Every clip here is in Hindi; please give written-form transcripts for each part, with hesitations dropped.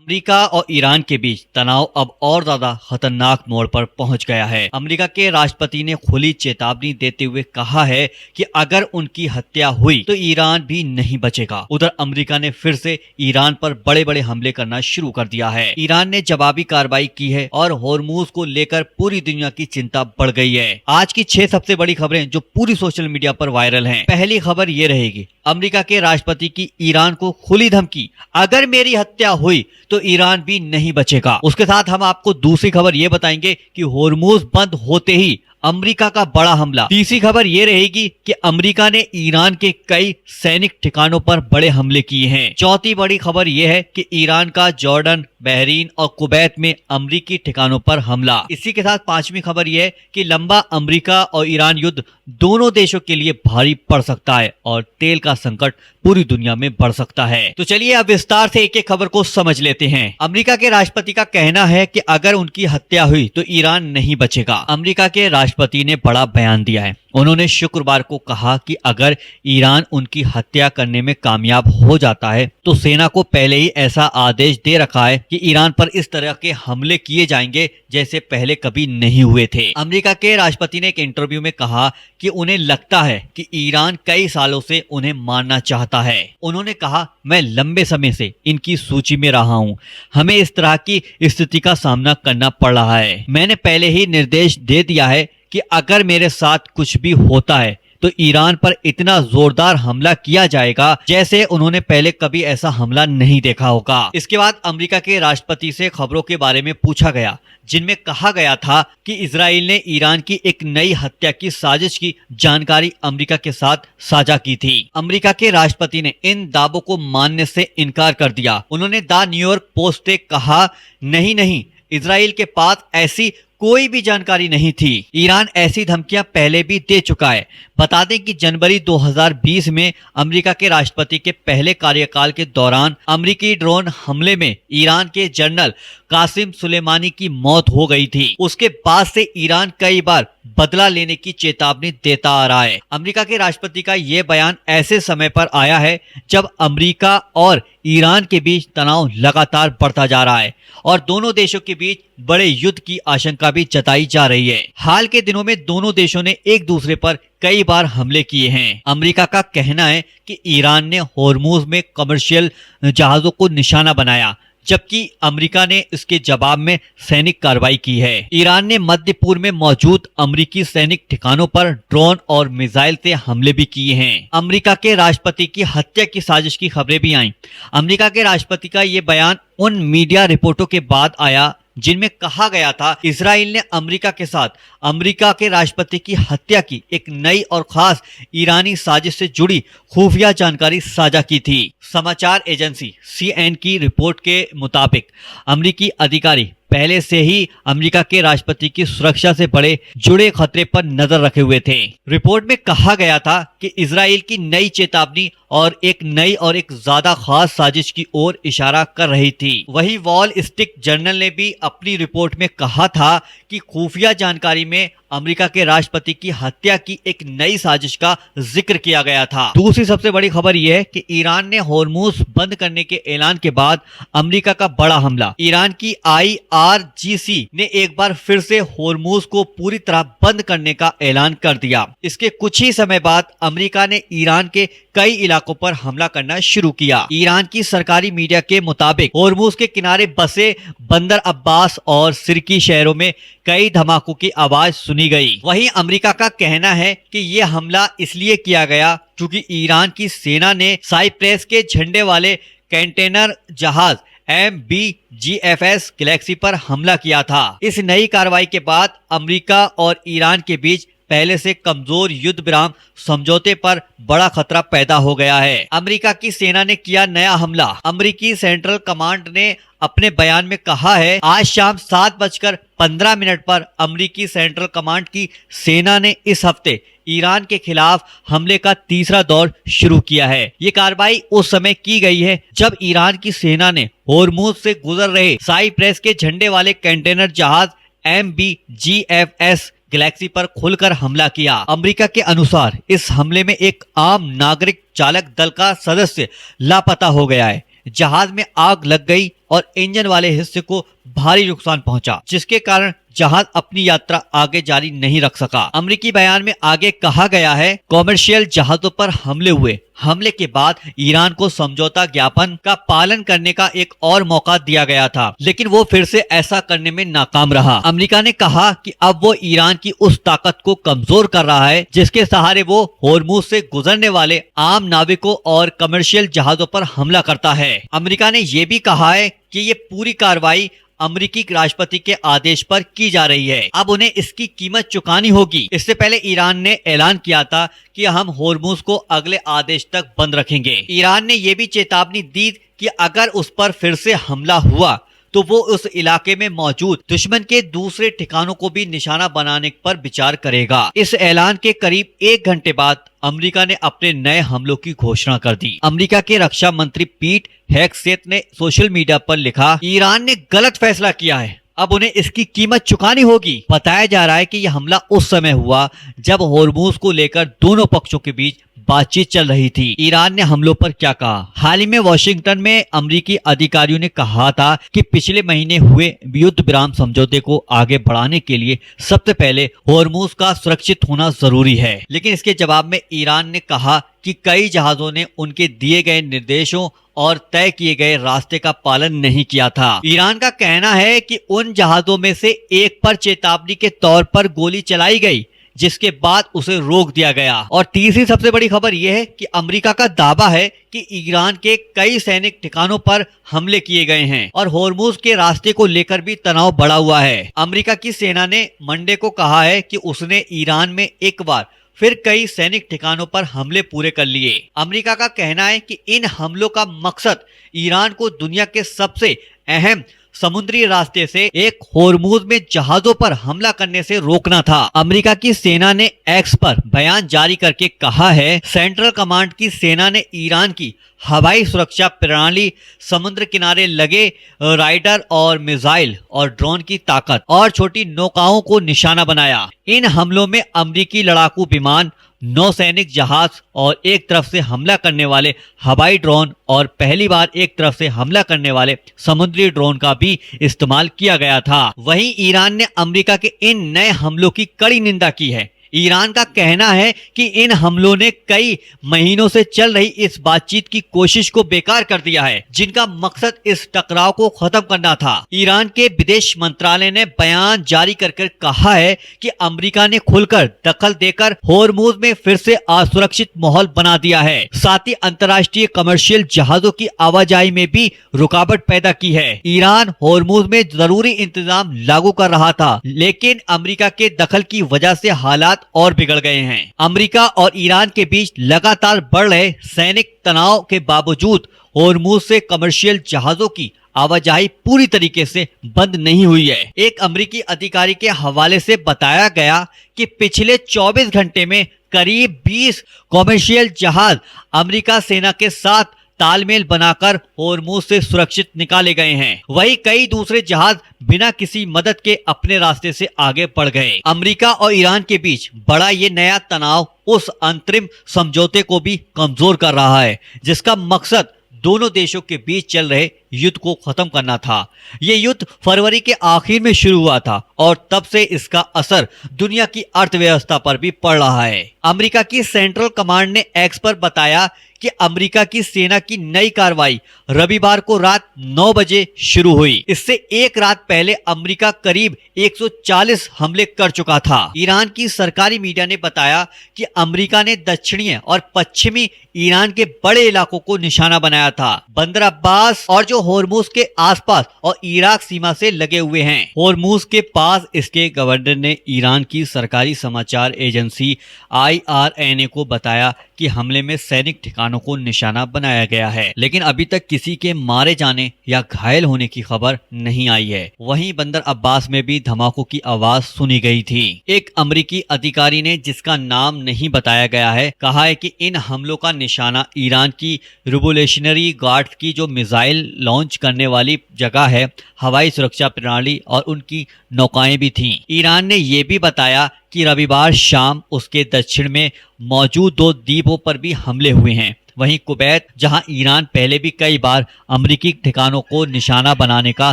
अमेरिका और ईरान के बीच तनाव अब और ज्यादा खतरनाक मोड़ पर पहुंच गया है। अमेरिका के राष्ट्रपति ने खुली चेतावनी देते हुए कहा है कि अगर उनकी हत्या हुई तो ईरान भी नहीं बचेगा। उधर अमेरिका ने फिर से ईरान पर बड़े बड़े हमले करना शुरू कर दिया है। ईरान ने जवाबी कार्रवाई की है और होर्मुज को लेकर पूरी दुनिया की चिंता बढ़ गई है। आज की 6 सबसे बड़ी खबरें जो पूरी सोशल मीडिया पर वायरल हैं। पहली खबर ये रहेगी, अमेरिका के राष्ट्रपति की ईरान को खुली धमकी, अगर मेरी हत्या हुई तो ईरान भी नहीं बचेगा। उसके साथ हम आपको दूसरी खबर ये बताएंगे कि होर्मुज बंद होते ही अमेरिका का बड़ा हमला। तीसरी खबर ये रहेगी कि अमेरिका ने ईरान के कई सैनिक ठिकानों पर बड़े हमले किए हैं। चौथी बड़ी खबर ये है कि ईरान का जॉर्डन, बहरीन और कुवैत में अमेरिकी ठिकानों पर हमला। इसी के साथ पांचवी खबर यह है कि लंबा अमेरिका और ईरान युद्ध दोनों देशों के लिए भारी पड़ सकता है और तेल का संकट पूरी दुनिया में बढ़ सकता है। तो चलिए अब विस्तार से एक एक खबर को समझ लेते हैं। अमेरिका के राष्ट्रपति का कहना है कि अगर उनकी हत्या हुई तो ईरान नहीं बचेगा। अमेरिका के राष्ट्रपति ने बड़ा बयान दिया है। उन्होंने शुक्रवार को कहा कि अगर ईरान उनकी हत्या करने में कामयाब हो जाता है तो सेना को पहले ही ऐसा आदेश दे रखा है कि ईरान पर इस तरह के हमले किए जाएंगे जैसे पहले कभी नहीं हुए थे। अमेरिका के राष्ट्रपति ने एक इंटरव्यू में कहा कि उन्हें लगता है कि ईरान कई सालों से उन्हें मारना चाहता है। उन्होंने कहा, मैं लंबे समय से इनकी सूची में रहा हूं। हमें इस तरह की स्थिति का सामना करना पड़ रहा है। मैंने पहले ही निर्देश दे दिया है कि अगर मेरे साथ कुछ भी होता है तो ईरान पर इतना जोरदार हमला किया जाएगा जैसे उन्होंने पहले कभी ऐसा हमला नहीं देखा होगा। इसके बाद अमेरिका के राष्ट्रपति से खबरों के बारे में पूछा गया जिनमें कहा गया था कि इजराइल ने ईरान की एक नई हत्या की साजिश की जानकारी अमेरिका के साथ साझा की थी। अमेरिका के राष्ट्रपति ने इन दावों को मानने से इनकार कर दिया। उन्होंने द न्यूयॉर्क पोस्ट से कहा, नहीं, इजराइल के पास ऐसी कोई भी जानकारी नहीं थी। ईरान ऐसी धमकियां पहले भी दे चुका है। बता दें कि जनवरी 2020 में अमेरिका के राष्ट्रपति के पहले कार्यकाल के दौरान अमेरिकी ड्रोन हमले में ईरान के जनरल कासिम सुलेमानी की मौत हो गई थी। उसके बाद से ईरान कई बार बदला लेने की चेतावनी देता आ रहा है। अमेरिका के राष्ट्रपति का यह बयान ऐसे समय पर आया है जब अमेरिका और ईरान के बीच तनाव लगातार बढ़ता जा रहा है और दोनों देशों के बीच बड़े युद्ध की आशंका भी जताई जा रही है। हाल के दिनों में दोनों देशों ने एक दूसरे पर कई बार हमले किए हैं। अमेरिका का कहना है कि ईरान ने होर्मुज में कमर्शियल जहाजों को निशाना बनाया, जबकि अमेरिका ने इसके जवाब में सैनिक कार्रवाई की है। ईरान ने मध्य पूर्व में मौजूद अमेरिकी सैनिक ठिकानों पर ड्रोन और मिसाइल से हमले भी किए हैं। अमेरिका के राष्ट्रपति की हत्या की साजिश की खबरें भी आईं। अमेरिका के राष्ट्रपति का ये बयान उन मीडिया रिपोर्टों के बाद आया जिनमें कहा गया था इजराइल ने अमेरिका के साथ अमेरिका के राष्ट्रपति की हत्या की एक नई और खास ईरानी साजिश से जुड़ी खुफिया जानकारी साझा की थी। समाचार एजेंसी CNN की रिपोर्ट के मुताबिक अमेरिकी अधिकारी पहले से ही अमेरिका के राष्ट्रपति की सुरक्षा से बड़े जुड़े खतरे पर नजर रखे हुए थे। रिपोर्ट में कहा गया था कि इजराइल की नई चेतावनी और एक नई और एक ज्यादा खास साजिश की ओर इशारा कर रही थी। वही वॉल स्ट्रीट जर्नल ने भी अपनी रिपोर्ट में कहा था कि खुफिया जानकारी में अमेरिका के राष्ट्रपति की हत्या की एक नई साजिश का जिक्र किया गया था। दूसरी सबसे बड़ी खबर यह है कि ईरान ने होर्मुज बंद करने के ऐलान के बाद अमेरिका का बड़ा हमला। ईरान की IRGC ने एक बार फिर से होर्मुज को पूरी तरह बंद करने का ऐलान कर दिया। इसके कुछ ही समय बाद अमेरिका ने ईरान के कई इलाकों पर हमला करना शुरू किया। ईरान की सरकारी मीडिया के मुताबिक होर्मुज के किनारे बसे बंदर अब्बास और सिरकी शहरों में कई धमाकों की आवाज सुनी गई। वहीं अमेरिका का कहना है कि यह हमला इसलिए किया गया क्योंकि ईरान की सेना ने साइप्रस के झंडे वाले कंटेनर जहाज MBGFS गैलेक्सी पर हमला किया था। इस नई कार्रवाई के बाद अमेरिका और ईरान के बीच पहले से कमजोर युद्ध विराम समझौते पर बड़ा खतरा पैदा हो गया है। अमेरिका की सेना ने किया नया हमला। अमेरिकी सेंट्रल कमांड ने अपने बयान में कहा है, आज शाम 7:15 पर अमेरिकी सेंट्रल कमांड की सेना ने इस हफ्ते ईरान के खिलाफ हमले का तीसरा दौर शुरू किया है। ये कार्रवाई उस समय की गई है जब ईरान की सेना ने होर्मुज से गुजर रहे साइप्रस के झंडे वाले कंटेनर जहाज MBGFS गैलेक्सी पर खुलकर हमला किया। अमेरिका के अनुसार इस हमले में एक आम नागरिक चालक दल का सदस्य लापता हो गया है जहाज में आग लग गई और इंजन वाले हिस्से को भारी नुकसान पहुंचा, जिसके कारण जहाज अपनी यात्रा आगे जारी नहीं रख सका। अमेरिकी बयान में आगे कहा गया है, कॉमर्शियल जहाजों पर हमले हुए। हमले के बाद ईरान को समझौता ज्ञापन का पालन करने का एक और मौका दिया गया था, लेकिन वो फिर से ऐसा करने में नाकाम रहा। अमेरिका ने कहा कि अब वो ईरान की उस ताकत को कमजोर कर रहा है जिसके सहारे वो होर्मुज से गुजरने वाले आम नाविकों और कमर्शियल जहाजों पर हमला करता है। अमेरिका ने ये भी कहा है कि ये पूरी कार्रवाई अमेरिकी राष्ट्रपति के आदेश पर की जा रही है। अब उन्हें इसकी कीमत चुकानी होगी। इससे पहले ईरान ने ऐलान किया था कि हम होर्मुज को अगले आदेश तक बंद रखेंगे। ईरान ने यह भी चेतावनी दी कि अगर उस पर फिर से हमला हुआ तो वो उस इलाके में मौजूद दुश्मन के दूसरे ठिकानों को भी निशाना बनाने पर विचार करेगा। इस ऐलान के करीब 1 घंटे बाद अमेरिका ने अपने नए हमलों की घोषणा कर दी। अमेरिका के रक्षा मंत्री पीट हेगसेथ ने सोशल मीडिया पर लिखा, ईरान ने गलत फैसला किया है, अब उन्हें इसकी कीमत चुकानी होगी। बताया जा रहा है कि यह हमला उस समय हुआ जब होर्मुज को लेकर दोनों पक्षों के बीच बातचीत चल रही थी। ईरान ने हमलों पर क्या कहा? हाल ही में वॉशिंगटन में अमेरिकी अधिकारियों ने कहा था कि पिछले महीने हुए युद्ध विराम समझौते को आगे बढ़ाने के लिए सबसे पहले होर्मुज का सुरक्षित होना जरूरी है, लेकिन इसके जवाब में ईरान ने कहा कि कई जहाजों ने उनके दिए गए निर्देशों और तय किए गए रास्ते का पालन नहीं किया था। ईरान का कहना है कि उन जहाजों में से एक पर चेतावनी के तौर पर गोली चलाई गई, जिसके बाद उसे रोक दिया गया। और तीसरी सबसे बड़ी खबर यह है कि अमेरिका का दावा है कि ईरान के कई सैनिक ठिकानों पर हमले किए गए हैं और होर्मुज के रास्ते को लेकर भी तनाव बढ़ा हुआ है। अमेरिका की सेना ने मंडे को कहा है कि उसने ईरान में एक बार फिर कई सैनिक ठिकानों पर हमले पूरे कर लिए। अमेरिका का कहना है कि इन हमलों का मकसद ईरान को दुनिया के सबसे अहम समुद्री रास्ते से एक होर्मुज में जहाजों पर हमला करने से रोकना था। अमेरिका की सेना ने एक्स पर बयान जारी करके कहा है, सेंट्रल कमांड की सेना ने ईरान की हवाई सुरक्षा प्रणाली, समुद्र किनारे लगे राइडर और मिसाइल और ड्रोन की ताकत और छोटी नौकाओं को निशाना बनाया। इन हमलों में अमेरिकी लड़ाकू विमान, नौसैनिक जहाज और एक तरफ से हमला करने वाले हवाई ड्रोन और पहली बार एक तरफ से हमला करने वाले समुद्री ड्रोन का भी इस्तेमाल किया गया था। वहीं ईरान ने अमेरिका के इन नए हमलों की कड़ी निंदा की है। ईरान का कहना है कि इन हमलों ने कई महीनों से चल रही इस बातचीत की कोशिश को बेकार कर दिया है, जिनका मकसद इस टकराव को खत्म करना था। ईरान के विदेश मंत्रालय ने बयान जारी कर कहा है कि अमेरिका ने खुलकर दखल देकर होर्मुज में फिर से असुरक्षित माहौल बना दिया है, साथ ही अंतर्राष्ट्रीय कमर्शियल जहाजों की आवाजाही में भी रुकावट पैदा की है। ईरान होर्मुज में जरूरी इंतजाम लागू कर रहा था, लेकिन अमेरिका के दखल की वजह से हालात और बिगड़ गए हैं। अमेरिका और ईरान के बीच लगातार बढ़ रहे सैनिक तनाव के बावजूद होर्मुज से कमर्शियल जहाजों की आवाजाही पूरी तरीके से बंद नहीं हुई है। एक अमेरिकी अधिकारी के हवाले से बताया गया कि पिछले 24 घंटे में करीब 20 कमर्शियल जहाज अमेरिका सेना के साथ तालमेल बनाकर होर्मुज से सुरक्षित निकाले गए हैं। वहीं कई दूसरे जहाज बिना किसी मदद के अपने रास्ते से आगे बढ़ गए। अमेरिका और ईरान के बीच बड़ा ये नया तनाव उस अंतरिम समझौते को भी कमजोर कर रहा है, जिसका मकसद दोनों देशों के बीच चल रहे युद्ध को खत्म करना था। ये युद्ध फरवरी के आखिर में शुरू हुआ था और तब से इसका असर दुनिया की अर्थव्यवस्था पर भी पड़ रहा है। अमेरिका की सेंट्रल कमांड ने एक्स पर बताया कि अमेरिका की सेना की नई कार्रवाई रविवार को रात 9 बजे शुरू हुई। इससे एक रात पहले अमेरिका करीब 140 हमले कर चुका था। ईरान की सरकारी मीडिया ने बताया कि अमेरिका ने दक्षिणी और पश्चिमी ईरान के बड़े इलाकों को निशाना बनाया था। बंदर अब्बास और जो होर्मुज के आसपास और इराक सीमा से लगे हुए हैं। होर्मुज के पास इसके गवर्नर ने ईरान की सरकारी समाचार एजेंसी IRNA को बताया कि हमले में सैनिक ठिकानों को निशाना बनाया गया है, लेकिन अभी तक किसी के मारे जाने या घायल होने की खबर नहीं आई है। वहीं बंदर अब्बास में भी धमाकों की आवाज सुनी गई थी। एक अमेरिकी अधिकारी ने, जिसका नाम नहीं बताया गया है, कहा है कि इन हमलों का निशाना ईरान की रिवोल्यूशनरी गार्ड की जो मिसाइल लॉन्च करने वाली जगह है, हवाई सुरक्षा प्रणाली और उनकी नौकाएं भी थीं। ईरान ने यह भी बताया कि रविवार शाम उसके दक्षिण में मौजूद 2 द्वीपों पर भी हमले हुए हैं। वहीं कुवैत, जहां ईरान पहले भी कई बार अमेरिकी ठिकानों को निशाना बनाने का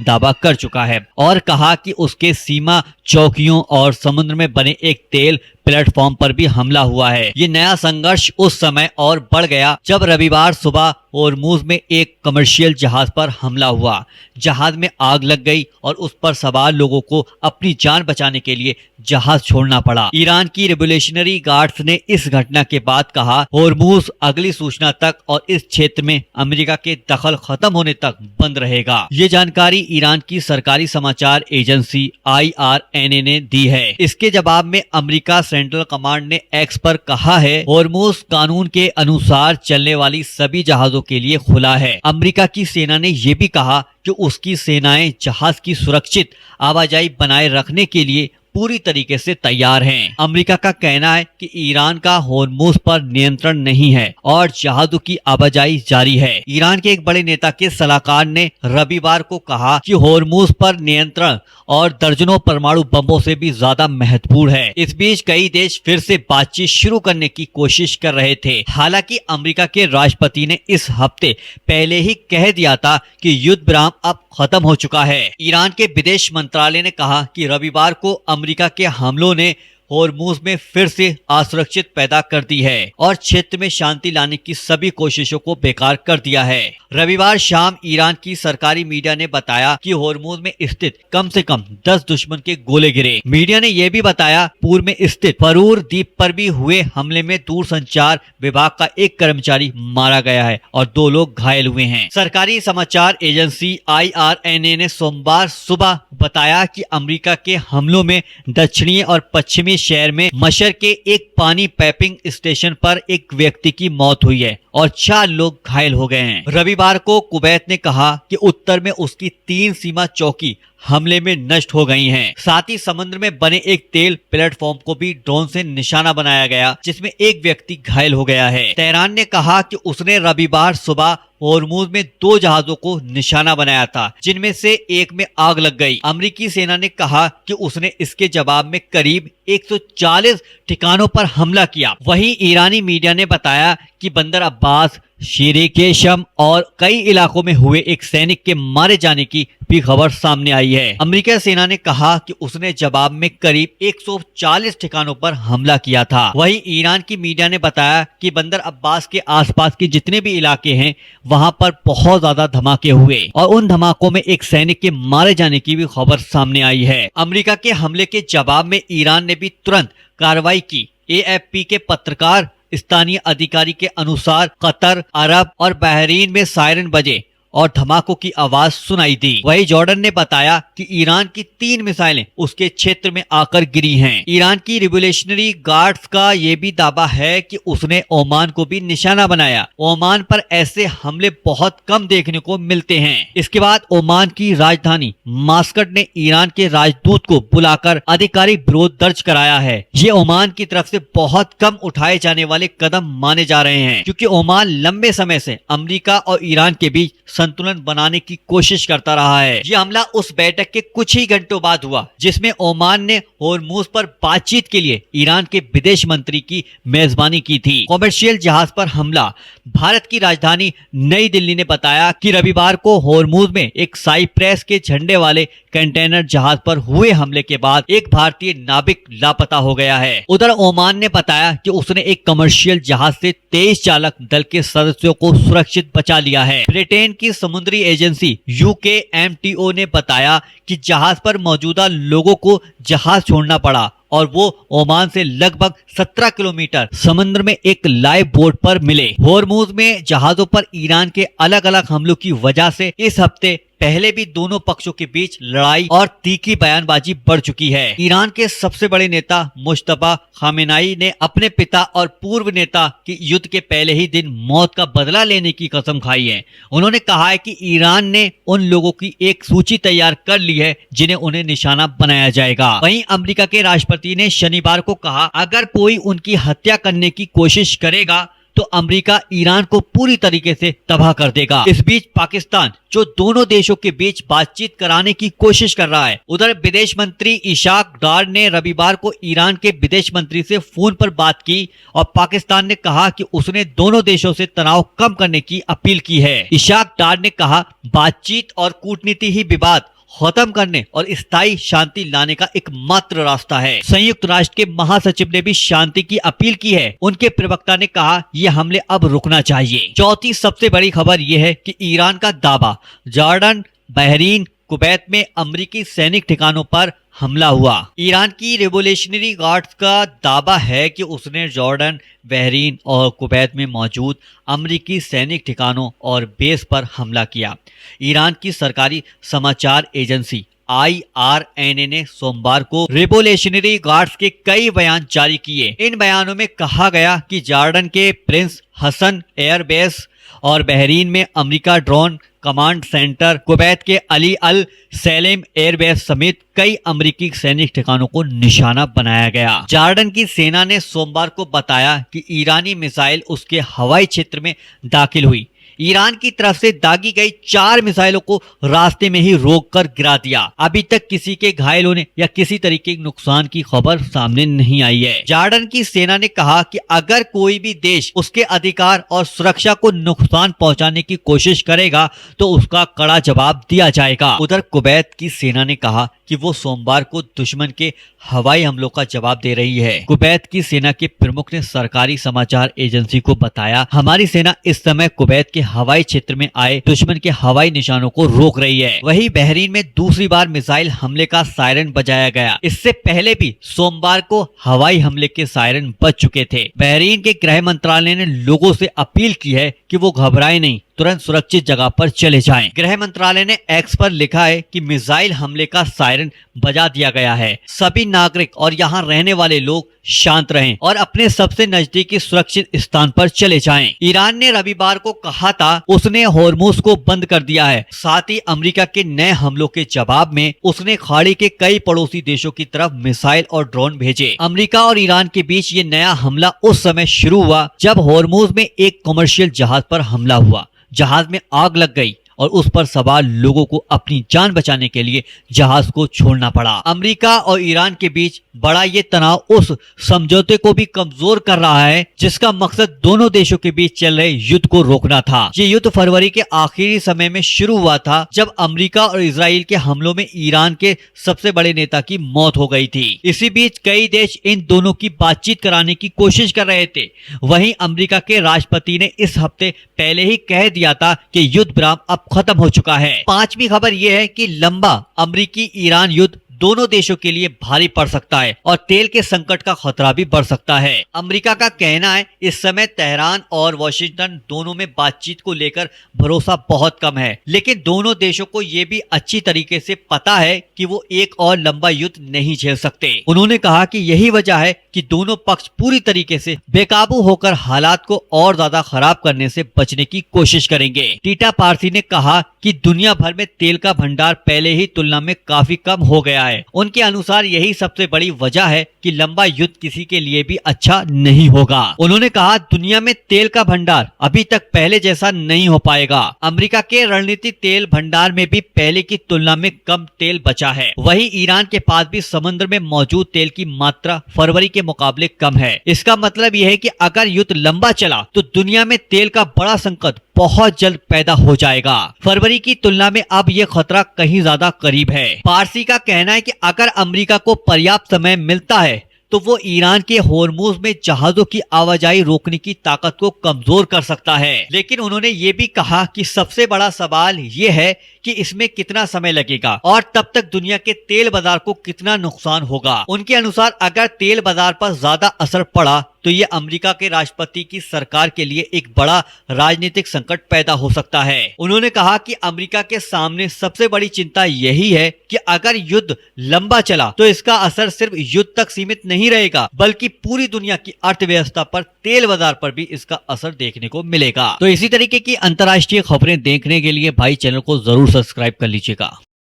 दावा कर चुका है और कहा कि उसके सीमा चौकियों और समुद्र में बने एक तेल प्लेटफॉर्म पर भी हमला हुआ है। ये नया संघर्ष उस समय और बढ़ गया जब रविवार सुबह होर्मुज में एक कमर्शियल जहाज पर हमला हुआ। जहाज में आग लग गई और उस पर सवार लोगों को अपनी जान बचाने के लिए जहाज छोड़ना पड़ा। ईरान की रिवोल्यूशनरी गार्ड्स ने इस घटना के बाद कहा, होर्मुज अगली सूचना तक और इस क्षेत्र में अमेरिका के दखल खत्म होने तक बंद रहेगा। ये जानकारी ईरान की सरकारी समाचार एजेंसी IRNA ने दी है। इसके जवाब में अमेरिका सेंट्रल कमांड ने एक्स पर कहा है, होर्मुज कानून के अनुसार चलने वाली सभी जहाजों के लिए खुला है। अमेरिका की सेना ने यह भी कहा कि उसकी सेनाएं जहाज की सुरक्षित आवाजाही बनाए रखने के लिए पूरी तरीके से तैयार हैं। अमेरिका का कहना है कि ईरान का होर्मुज पर नियंत्रण नहीं है और जहाजों की आवाजाही जारी है। ईरान के एक बड़े नेता के सलाहकार ने रविवार को कहा कि होर्मुज पर नियंत्रण और दर्जनों परमाणु बमों से भी ज्यादा महत्वपूर्ण है। इस बीच कई देश फिर से बातचीत शुरू करने की कोशिश कर रहे थे। हालांकि अमेरिका के राष्ट्रपति ने इस हफ्ते पहले ही कह दिया था कि युद्ध विराम अब खत्म हो चुका है। ईरान के विदेश मंत्रालय ने कहा कि रविवार को अमेरिका के हमलों ने होर्मुज में फिर से असुरक्षित पैदा कर दी है और क्षेत्र में शांति लाने की सभी कोशिशों को बेकार कर दिया है। रविवार शाम ईरान की सरकारी मीडिया ने बताया कि होर्मुज में स्थित कम से कम 10 दुश्मन के गोले गिरे। मीडिया ने यह भी बताया पूर्व में स्थित फरूर द्वीप पर भी हुए हमले में दूरसंचार विभाग का एक कर्मचारी मारा गया है और 2 लोग घायल हुए हैं। सरकारी समाचार एजेंसी IRNA ने सोमवार सुबह बताया कि अमेरिका के हमलों में दक्षिणी और पश्चिमी शहर में मशर के एक पानी पाइपिंग स्टेशन पर एक व्यक्ति की मौत हुई है और 4 लोग घायल हो गए हैं। रविवार को कुवैत ने कहा कि उत्तर में उसकी 3 सीमा चौकी हमले में नष्ट हो गई हैं। साथ ही समुद्र में बने एक तेल प्लेटफॉर्म को भी ड्रोन से निशाना बनाया गया, जिसमें एक व्यक्ति घायल हो गया है। तेहरान ने कहा कि उसने रविवार सुबह होर्मुज में 2 जहाजों को निशाना बनाया था, जिनमें से एक में आग लग गई। अमेरिकी सेना ने कहा कि उसने इसके जवाब में करीब 140 ठिकानों पर हमला किया। वहीं ईरानी मीडिया ने बताया कि बंदर अब्बास, शीर-ए-केशम और कई इलाकों में हुए एक सैनिक के मारे जाने की भी खबर सामने आई है। अमेरिकी सेना ने कहा कि उसने जवाब में करीब 140 ठिकानों पर हमला किया था। वहीं ईरान की मीडिया ने बताया कि बंदर अब्बास के आसपास के जितने भी इलाके हैं वहां पर बहुत ज्यादा धमाके हुए और उन धमाकों में एक सैनिक के मारे जाने की भी खबर सामने आई है। अमेरिका के हमले के जवाब में ईरान ने भी तुरंत कार्रवाई की। AFP के पत्रकार स्थानीय अधिकारी के अनुसार कतर, अरब और बहरीन में सायरन बजे और धमाकों की आवाज सुनाई दी। वहीं जॉर्डन ने बताया कि ईरान की 3 मिसाइलें उसके क्षेत्र में आकर गिरी हैं। ईरान की रिवोल्यूशनरी गार्ड्स का ये भी दावा है कि उसने ओमान को भी निशाना बनाया। ओमान पर ऐसे हमले बहुत कम देखने को मिलते हैं। इसके बाद ओमान की राजधानी मास्कट ने ईरान के राजदूत को बुलाकर आधिकारिक विरोध दर्ज कराया है। ये ओमान की तरफ से बहुत कम उठाए जाने वाले कदम माने जा रहे हैं, क्योंकि ओमान लंबे समय से अमेरिका और ईरान के बीच संतुलन बनाने की कोशिश करता रहा है। यह हमला उस बैठक के कुछ ही घंटों बाद हुआ जिसमें ओमान ने होर्मुज पर बातचीत के लिए ईरान के विदेश मंत्री की मेजबानी की थी। कमर्शियल जहाज पर हमला। भारत की राजधानी नई दिल्ली ने बताया कि रविवार को होर्मुज में एक साइप्रस के झंडे वाले कंटेनर जहाज पर हुए हमले के बाद एक भारतीय नाविक लापता हो गया है। उधर ओमान ने बताया कि उसने एक कमर्शियल जहाज से 23 चालक दल के सदस्यों को सुरक्षित बचा लिया है। ब्रिटेन की समुद्री एजेंसी UKMTO ने बताया कि जहाज पर मौजूदा लोगों को जहाज छोड़ना पड़ा और वो ओमान से लगभग 17 किलोमीटर समुद्र में एक लाइव बोट पर मिले। होर्मुज में जहाजों पर ईरान के अलग अलग हमलों की वजह से इस हफ्ते पहले भी दोनों पक्षों के बीच लड़ाई और तीखी बयानबाजी बढ़ चुकी है। ईरान के सबसे बड़े नेता मुश्तबा खामेनेई ने अपने पिता और पूर्व नेता की युद्ध के पहले ही दिन मौत का बदला लेने की कसम खाई है। उन्होंने कहा है कि ईरान ने उन लोगों की एक सूची तैयार कर ली है जिन्हें उन्हें निशाना बनाया जाएगा। वहीं अमेरिका के राष्ट्रपति ने शनिवार को कहा, अगर कोई उनकी हत्या करने की कोशिश करेगा तो अमेरिका ईरान को पूरी तरीके से तबाह कर देगा। इस बीच पाकिस्तान जो दोनों देशों के बीच बातचीत कराने की कोशिश कर रहा है, उधर विदेश मंत्री इशाक डार ने रविवार को ईरान के विदेश मंत्री से फोन पर बात की और पाकिस्तान ने कहा कि उसने दोनों देशों से तनाव कम करने की अपील की है। इशाक डार ने कहा, बातचीत और कूटनीति ही विवाद खत्म करने और स्थायी शांति लाने का एकमात्र रास्ता है। संयुक्त राष्ट्र के महासचिव ने भी शांति की अपील की है। उनके प्रवक्ता ने कहा, ये हमले अब रुकना चाहिए। चौथी सबसे बड़ी खबर यह है कि ईरान का दावा, जॉर्डन, बहरीन, कुवैत में अमेरिकी सैनिक ठिकानों पर हमला हुआ। ईरान की रिवोल्यूशनरी गार्ड्स का दावा है कि उसने जॉर्डन, बहरीन और कुवैत में मौजूद अमेरिकी सैनिक ठिकानों और बेस पर हमला किया। ईरान की सरकारी समाचार एजेंसी IRNA ने सोमवार को रिवोल्यूशनरी गार्ड्स के कई बयान जारी किए। इन बयानों में कहा गया कि जॉर्डन के प्रिंस हसन एयरबेस और बहरीन में America drone command centre, Kuwait के अली अल सैलेम एयरबेस समेत कई अमेरिकी सैनिक ठिकानों को निशाना बनाया गया। जॉर्डन की सेना ने सोमवार को बताया कि ईरानी मिसाइल उसके हवाई क्षेत्र में दाखिल हुई। ईरान की तरफ से दागी गई 4 मिसाइलों को रास्ते में ही रोककर गिरा दिया। अभी तक किसी के घायल होने या किसी तरीके के नुकसान की खबर सामने नहीं आई है। जॉर्डन की सेना ने कहा कि अगर कोई भी देश उसके अधिकार और सुरक्षा को नुकसान पहुंचाने की कोशिश करेगा तो उसका कड़ा जवाब दिया जाएगा। उधर कुवैत की सेना ने कहा कि वो सोमवार को दुश्मन के हवाई हमलों का जवाब दे रही है। कुवैत की सेना के प्रमुख ने सरकारी समाचार एजेंसी को बताया, हमारी सेना इस समय कुवैत के हवाई क्षेत्र में आए दुश्मन के हवाई निशानों को रोक रही है। वहीं बहरीन में दूसरी बार मिसाइल हमले का सायरन बजाया गया। इससे पहले भी सोमवार को हवाई हमले के सायरन बज चुके थे। बहरीन के गृह मंत्रालय ने लोगों से अपील की है कि वो घबराएं नहीं, तुरंत सुरक्षित जगह पर चले जाएं। गृह मंत्रालय ने एक्स पर लिखा है कि मिसाइल हमले का सायरन बजा दिया गया है। सभी नागरिक और यहाँ रहने वाले लोग शांत रहें और अपने सबसे नजदीकी सुरक्षित स्थान पर चले जाएं। ईरान ने रविवार को कहा था उसने होर्मुज को बंद कर दिया है। साथ ही अमेरिका के नए हमलों के जवाब में उसने खाड़ी के कई पड़ोसी देशों की तरफ मिसाइल और ड्रोन भेजे। अमेरिका और ईरान के बीच ये नया हमला उस समय शुरू हुआ जब होर्मुज में एक कमर्शियल जहाज पर हमला हुआ। जहाज में आग लग गई और उस पर सवार लोगों को अपनी जान बचाने के लिए जहाज को छोड़ना पड़ा। अमेरिका और ईरान के बीच बड़ा ये तनाव उस समझौते को भी कमजोर कर रहा है जिसका मकसद दोनों देशों के बीच चल रहे युद्ध को रोकना था। ये युद्ध फरवरी के आखिरी समय में शुरू हुआ था जब अमेरिका और इजराइल के हमलों में ईरान के सबसे बड़े नेता की मौत हो गई थी। इसी बीच कई देश इन दोनों की बातचीत कराने की कोशिश कर रहे थे। वहीं अमेरिका के राष्ट्रपति ने इस हफ्ते पहले ही कह दिया था कि युद्ध विराम अब खत्म हो चुका है। पांचवी खबर यह है कि लंबा अमेरिकी ईरान युद्ध दोनों देशों के लिए भारी पड़ सकता है और तेल के संकट का खतरा भी बढ़ सकता है। अमेरिका का कहना है इस समय तेहरान और वॉशिंगटन दोनों में बातचीत को लेकर भरोसा बहुत कम है, लेकिन दोनों देशों को ये भी अच्छी तरीके से पता है कि वो एक और लंबा युद्ध नहीं झेल सकते। उन्होंने कहा कि यही वजह है कि दोनों पक्ष पूरी तरीके से बेकाबू होकर हालात को और ज्यादा खराब करने से बचने की कोशिश करेंगे। टीटा पारसी ने कहा कि दुनिया भर में तेल का भंडार पहले ही तुलना में काफी कम हो गया है। उनके अनुसार यही सबसे बड़ी वजह है कि लंबा युद्ध किसी के लिए भी अच्छा नहीं होगा। उन्होंने कहा दुनिया में तेल का भंडार अभी तक पहले जैसा नहीं हो पाएगा। अमेरिका के रणनीतिक तेल भंडार में भी पहले की तुलना में कम तेल बचा है। वहीं ईरान के पास भी समुद्र में मौजूद तेल की मात्रा फरवरी के मुकाबले कम है। इसका मतलब यह है कि अगर युद्ध लंबा चला तो दुनिया में तेल का बड़ा संकट बहुत जल्द पैदा हो जाएगा। फरवरी की तुलना में अब यह खतरा कहीं ज्यादा करीब है। पारसी का कहना है कि अगर अमेरिका को पर्याप्त समय मिलता है तो वो ईरान के होर्मुज में जहाजों की आवाजाही रोकने की ताकत को कमजोर कर सकता है। लेकिन उन्होंने ये भी कहा कि सबसे बड़ा सवाल ये है कि इसमें कितना समय लगेगा और तब तक दुनिया के तेल बाजार को कितना नुकसान होगा। उनके अनुसार अगर तेल बाजार पर ज्यादा असर पड़ा तो ये अमेरिका के राष्ट्रपति की सरकार के लिए एक बड़ा राजनीतिक संकट पैदा हो सकता है। उन्होंने कहा कि अमेरिका के सामने सबसे बड़ी चिंता यही है कि अगर युद्ध लंबा चला तो इसका असर सिर्फ युद्ध तक सीमित नहीं रहेगा, बल्कि पूरी दुनिया की अर्थव्यवस्था पर, तेल बाजार पर भी इसका असर देखने को मिलेगा। तो इसी तरीके की अंतर्राष्ट्रीय खबरें देखने के लिए भाई चैनल को जरूर सब्सक्राइब कर लीजिएगा।